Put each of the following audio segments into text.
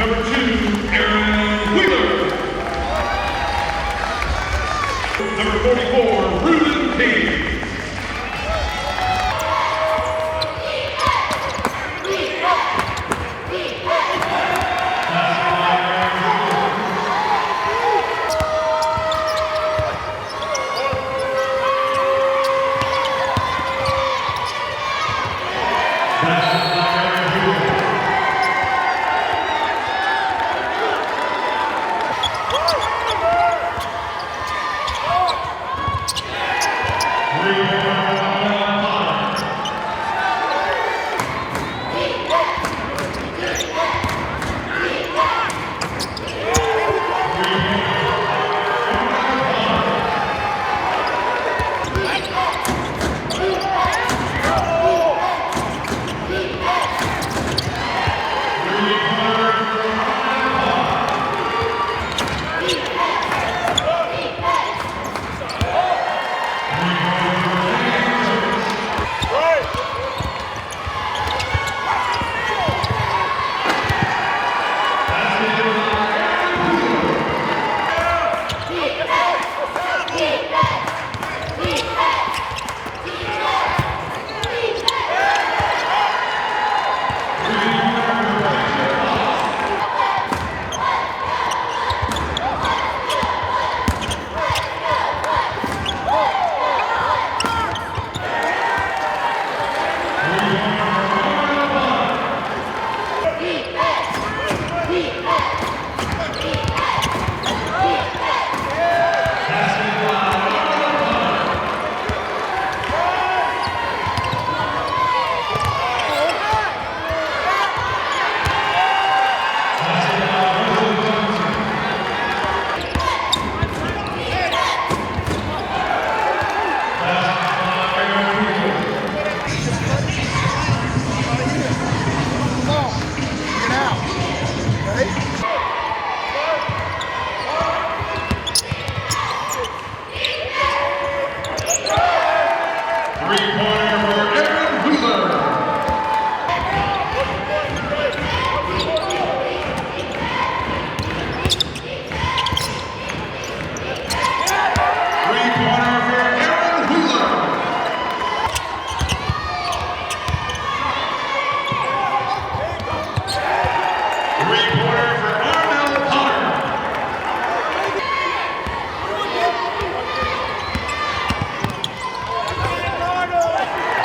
Number 2, Aaron Wheeler. Number 44, Ruben King.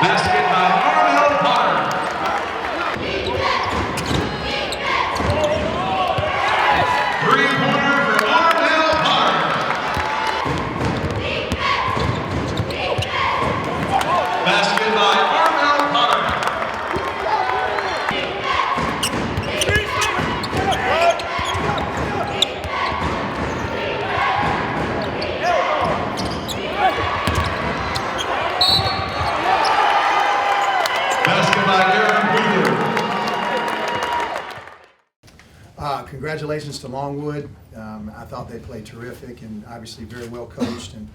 Basket by Armel Potter. Three-pointer for Armel Potter. Basket by Armel Potter. Congratulations to Longwood. I thought they played terrific and obviously very well coached, and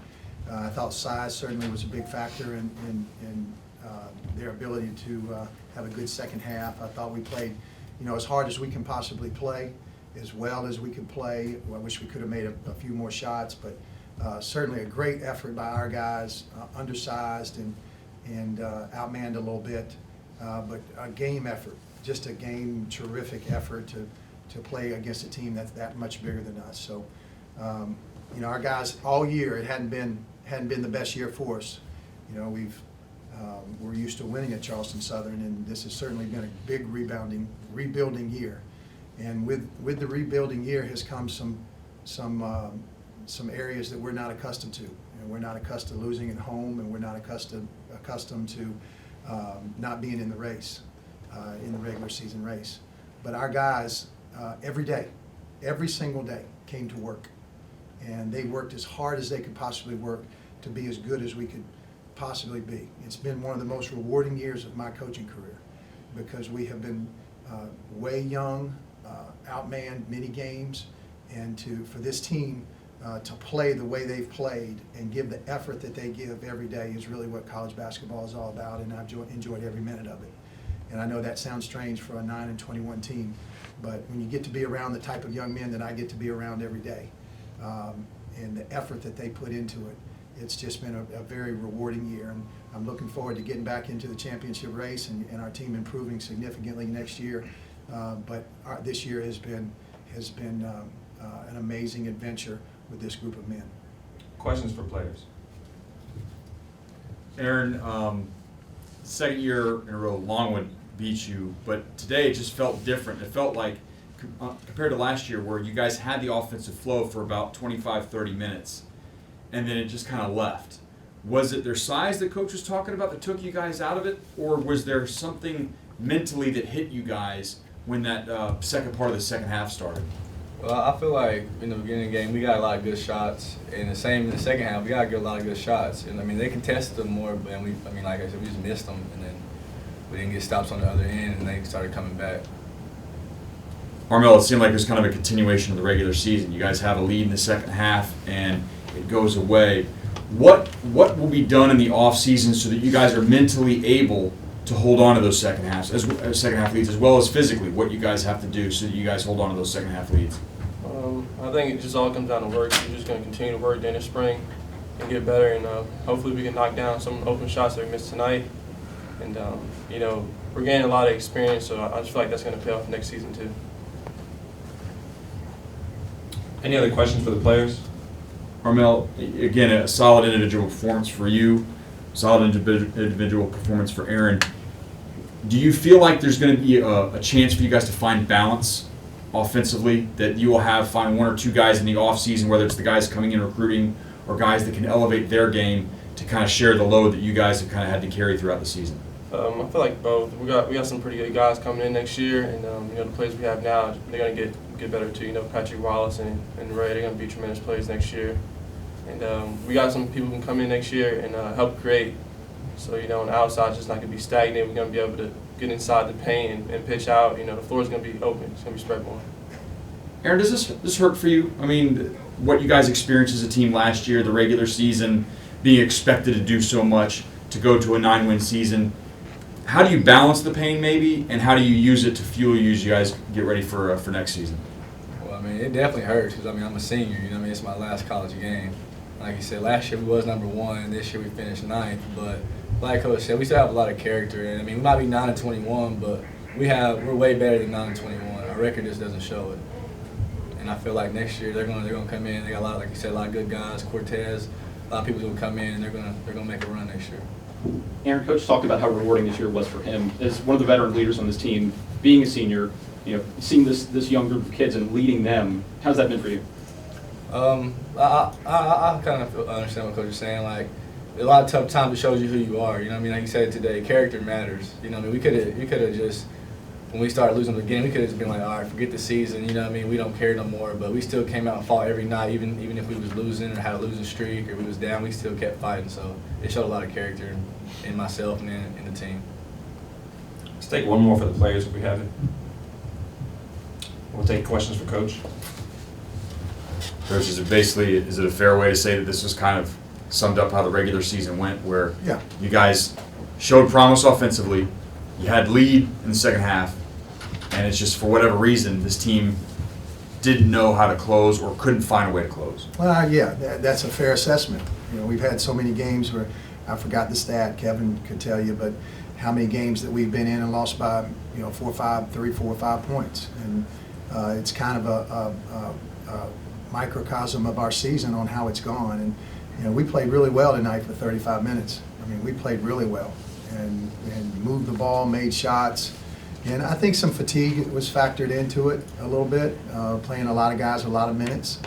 I thought size certainly was a big factor in their ability to have a good second half. I thought we played, as hard as we can possibly play, as well as we could play. Well, I wish we could have made a few more shots, but certainly a great effort by our guys, undersized and outmanned a little bit, but a game effort, just a game terrific effort to play against a team that's that much bigger than us. So, our guys all year, it hadn't been the best year for us. We're used to winning at Charleston Southern, and this has certainly been a big rebuilding year. And with the rebuilding year has come some areas that we're not accustomed to. We're not accustomed to losing at home, and we're not accustomed to not being in the race, in the regular season race. But our guys, every day, every single day, came to work, and they worked as hard as they could possibly work to be as good as we could possibly be. It's been one of the most rewarding years of my coaching career, because we have been way young, outmanned many games, and for this team to play the way they've played and give the effort that they give every day is really what college basketball is all about, and I've enjoyed every minute of it. And I know that sounds strange for a 9-21 team, but when you get to be around the type of young men that I get to be around every day, and the effort that they put into it, it's just been a very rewarding year. And I'm looking forward to getting back into the championship race and our team improving significantly next year. But this year has been an amazing adventure with this group of men. Questions for players? Aaron, second year in a row, Longwood beat you, but today it just felt different. It felt like, compared to last year, where you guys had the offensive flow for about 25-30 minutes, and then it just kind of left. Was it their size that Coach was talking about that took you guys out of it, or was there something mentally that hit you guys when that second part of the second half started? Well, I feel like in the beginning of the game we got a lot of good shots, and the same in the second half we got to get a lot of good shots. And I mean they contested them more, but like I said, we just missed them, and then we didn't get stops on the other end, and they started coming back. Armel, it seemed like it was kind of a continuation of the regular season. You guys have a lead in the second half, and it goes away. What will be done in the off season so that you guys are mentally able to hold on to those second half leads, as well as physically? What you guys have to do so that you guys hold on to those second half leads? I think it just all comes down to work. We're just going to continue to work during the spring and get better, and hopefully we can knock down some open shots that we missed tonight. And we're getting a lot of experience, so I just feel like that's going to pay off next season too. Any other questions for the players? Armel, again, a solid individual performance for you, solid individual performance for Aaron. Do you feel like there's going to be a chance for you guys to find balance offensively, that you will find one or two guys in the offseason, whether it's the guys coming in recruiting or guys that can elevate their game to kind of share the load that you guys have kind of had to carry throughout the season? I feel like both. We got some pretty good guys coming in next year, and the players we have now, they're going to get better too. Patrick Wallace and Ray, they're going to be tremendous players next year. And we got some people who can come in next year and help create. So, on the outside, it's just not going to be stagnant. We're going to be able to get inside the paint and pitch out. The floor is going to be open. It's going to be spread more. Aaron, does this hurt for you? I mean, what you guys experienced as a team last year, the regular season, being expected to do so much, to go to a 9-win season. How do you balance the pain, maybe, and how do you use it to fuel you as you guys get ready for next season? Well, it definitely hurts because I'm a senior. It's my last college game. Like you said, last year we was #1. This year we finished 9th. But like Coach said, we still have a lot of character. And we might be 9-21, but we're way better than 9-21. Our record just doesn't show it. And I feel like next year they're gonna come in. They got a lot, like you said, a lot of good guys. Cortez, a lot of people gonna come in and they're gonna make a run next year. Aaron, Coach talked about how rewarding this year was for him as one of the veteran leaders on this team, being a senior. Seeing this young group of kids and leading them. How's that been for you? I kind of understand what Coach is saying. Like, a lot of tough times it shows you who you are. Like you said today, character matters. We could have just, when we started losing the game, we could have just been like, all right, forget the season. We don't care no more. But we still came out and fought every night, even if we was losing or had a losing streak or we was down, we still kept fighting. So it showed a lot of character in myself and in the team. Let's take one more for the players if we have it. We'll take questions for Coach. Coach, is it a fair way to say that this was kind of summed up how the regular season went, where you guys showed promise offensively, you had lead in the second half, and it's just for whatever reason this team didn't know how to close or couldn't find a way to close? Well, that's a fair assessment. We've had so many games where, I forgot the stat, Kevin could tell you, but how many games that we've been in and lost by 4 or 5 points, and it's kind of a microcosm of our season on how it's gone. And we played really well tonight for 35 minutes. We played really well and moved the ball, made shots, and I think some fatigue was factored into it a little bit, playing a lot of guys a lot of minutes,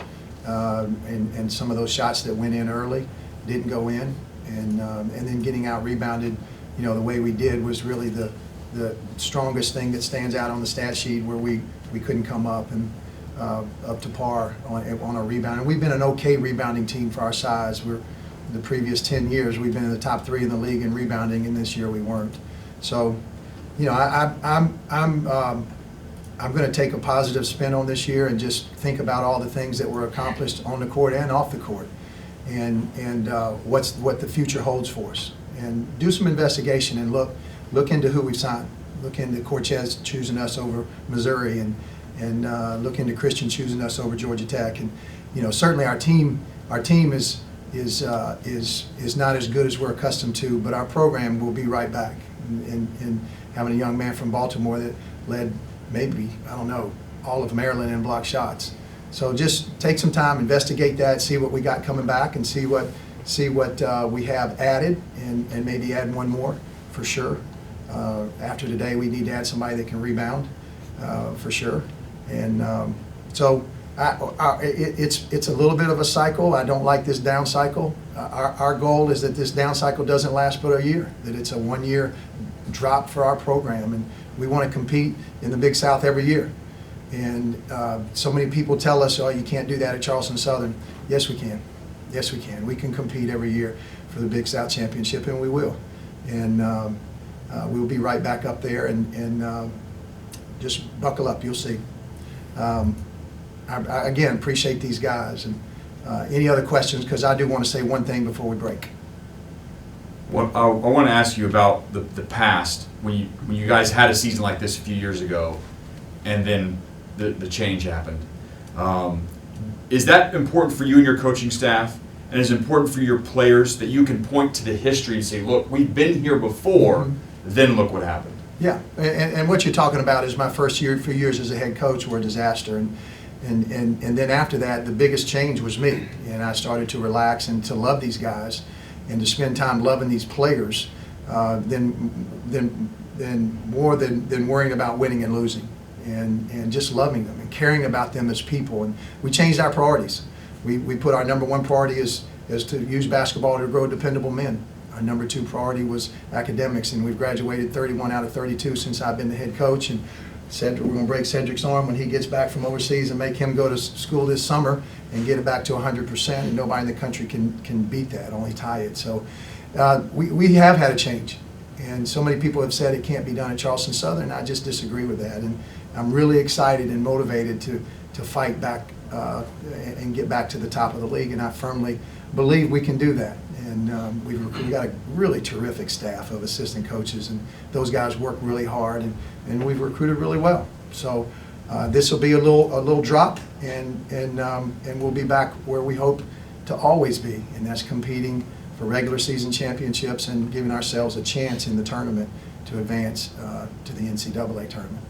and some of those shots that went in early didn't go in, and then getting out rebounded the way we did was really the strongest thing that stands out on the stat sheet, where we couldn't come up and up to par on our rebound. And we've been an okay rebounding team for our size. The previous 10 years we've been in the top 3 in the league in rebounding, and this year we weren't. So, I'm going to take a positive spin on this year and just think about all the things that were accomplished on the court and off the court, and what the future holds for us, and do some investigation and look into who we've signed. look into Cortez choosing us over Missouri, and look into Christian choosing us over Georgia Tech. And certainly our team is not as good as we're accustomed to, but our program will be right back. And having a young man from Baltimore that led maybe, I don't know, all of Maryland in block shots. So just take some time, investigate that, see what we got coming back, and see what we have added, and maybe add one more for sure. After today, we need to add somebody that can rebound for sure. And so it's a little bit of a cycle. I don't like this down cycle. Our goal is that this down cycle doesn't last but a year, that it's a 1-year drop for our program, and we want to compete in the Big South every year. And so many people tell us, oh, you can't do that at Charleston Southern. Yes, we can. Yes, we can. We can compete every year for the Big South Championship, and we will. And we'll be right back up there, and just buckle up. You'll see. I again, appreciate these guys. And any other questions? Because I do want to say one thing before we break. Well, I want to ask you about the past, when you guys had a season like this a few years ago, and then the change happened. Is that important for you and your coaching staff, and is it important for your players that you can point to the history and say, look, we've been here before, then look what happened? Yeah, and what you're talking about is my first few years as a head coach were a disaster, and then after that, the biggest change was me, and I started to relax and to love these guys, and to spend time loving these players, than more than worrying about winning and losing, and just loving them and caring about them as people. And we changed our priorities. We put our number one priority is to use basketball to grow dependable men. Our number two priority was academics, and we've graduated 31 out of 32 since I've been the head coach. And Cedric, we're going to break Cedric's arm when he gets back from overseas and make him go to school this summer and get it back to 100%. And nobody in the country can beat that, only tie it. So we have had a change. And so many people have said it can't be done at Charleston Southern. I just disagree with that. And I'm really excited and motivated to fight back and get back to the top of the league. And I firmly believe we can do that. And we've got a really terrific staff of assistant coaches, and those guys work really hard, and we've recruited really well. So this will be a little drop, and we'll be back where we hope to always be, and that's competing for regular season championships and giving ourselves a chance in the tournament to advance to the NCAA tournament.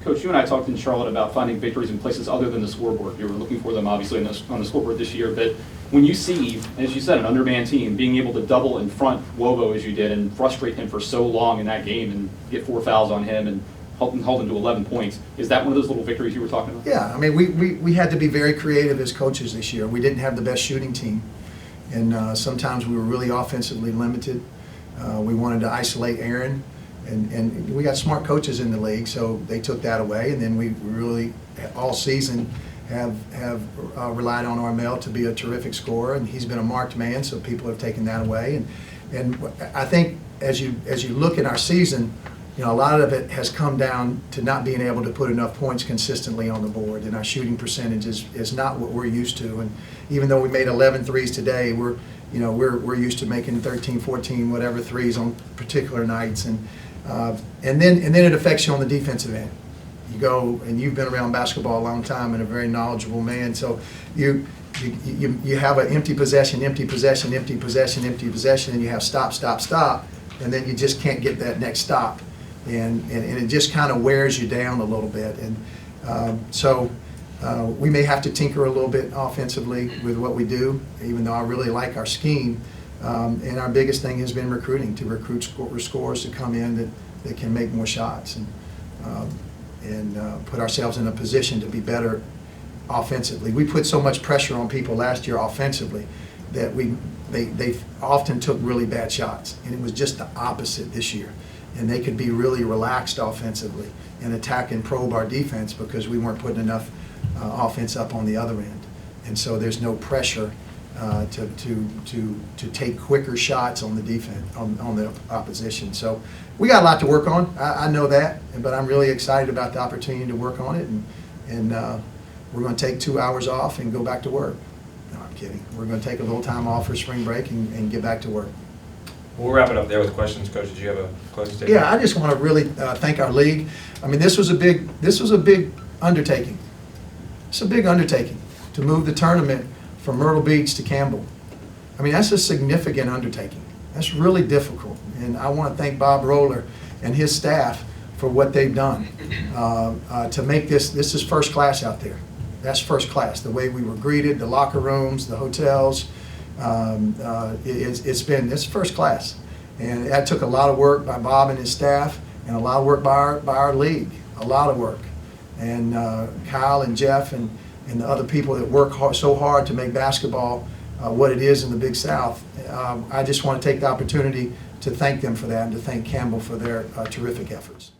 Coach, you and I talked in Charlotte about finding victories in places other than the scoreboard. You were looking for them, obviously, on the scoreboard this year. But when you see, as you said, an undermanned team being able to double and front Wovo as you did and frustrate him for so long in that game and get 4 fouls on him and hold him to 11 points, is that one of those little victories you were talking about? Yeah, I mean, we had to be very creative as coaches this year. We didn't have the best shooting team, and sometimes we were really offensively limited. We wanted to isolate Aaron. And we got smart coaches in the league, so they took that away. And then we really, all season, have relied on Armel to be a terrific scorer, and he's been a marked man, so people have taken that away. And I think as you look at our season, a lot of it has come down to not being able to put enough points consistently on the board, and our shooting percentage is not what we're used to. And even though we made 11 threes today, we're used to making 13, 14, whatever threes on particular nights. And then it affects you on the defensive end. You go, and you've been around basketball a long time and a very knowledgeable man, so you have an empty possession, and you have stop, and then you just can't get that next stop, and it just kind of wears you down a little bit. And so we may have to tinker a little bit offensively with what we do, even though I really like our scheme. And our biggest thing has been recruiting, to recruit scorers to come in that can make more shots and put ourselves in a position to be better offensively. We put so much pressure on people last year offensively that they often took really bad shots, and it was just the opposite this year. And they could be really relaxed offensively and attack and probe our defense because we weren't putting enough offense up on the other end. And so there's no pressure to take quicker shots on the defense, on the opposition. So we got a lot to work on. I know that, but I'm really excited about the opportunity to work on it. And we're going to take 2 hours off and go back to work. No, I'm kidding. We're going to take a little time off for spring break and get back to work. We'll wrap it up there with questions. Coach, did you have a closing statement? Yeah, I just want to really thank our league. I mean, this was a big undertaking. It's a big undertaking to move the tournament from Myrtle Beach to Campbell. I mean, that's a significant undertaking. That's really difficult. And I want to thank Bob Roller and his staff for what they've done to make this is first class out there. That's first class. The way we were greeted, the locker rooms, the hotels, it's first class. And that took a lot of work by Bob and his staff, and a lot of work by our league, a lot of work. And Kyle and Jeff and the other people that work so hard to make basketball what it is in the Big South. I just want to take the opportunity to thank them for that and to thank Campbell for their terrific efforts.